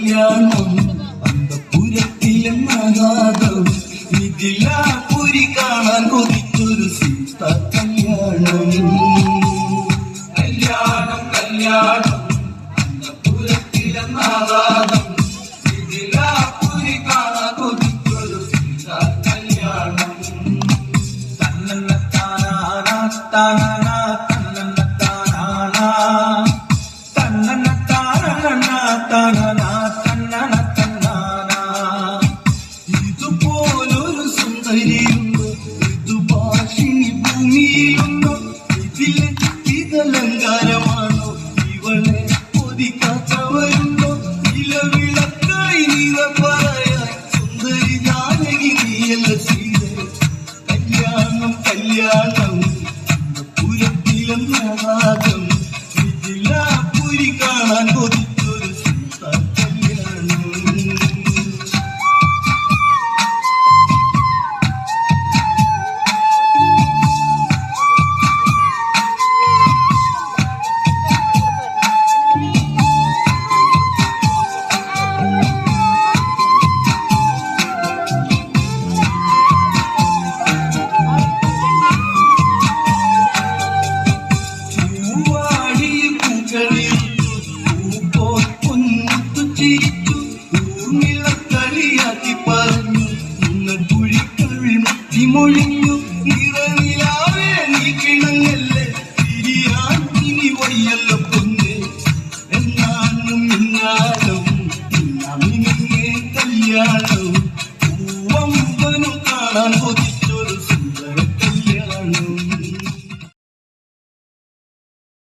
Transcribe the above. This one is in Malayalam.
കല്യാണം അന്തപുരത്തിലെ മഹാദം മിഥിലാപുരി കാണാൻ കൊതിച്ചൊരു സീത കല്യാണം കല്യാണം കല്യാണം അന്തപുരത്തിലെ മഹാദം മിഥിലാപുരി കാണാൻ കൊതിച്ചൊരു സീത കല്യാണം തന്നന്നത്താനാ താനാ ഇതുപോലൊരു സുന്ദരിയുണ്ടോ ഋതുഭാഷിണി ഭൂമിയിലുണ്ടോ ഇതിലെ ഇതലങ്കാരമാണോ ഇവളെ കൊതിക്കാത്തവരുണ്ടോ ഇലവിളക്കായി നീവ പറയാൻ സുന്ദരി ജാനകി നീയല്ല സീത കല്യാണം കല്യാണം പുരത്തിലും നവാദം മിഥിലാപുരി കാണാൻ കൊതിച്ചൊരു സീത കല്യാണം ൂർമിള കളിയാക്കി പറഞ്ഞു ഇന്ന് കുഴിക്കഴി മൊഴി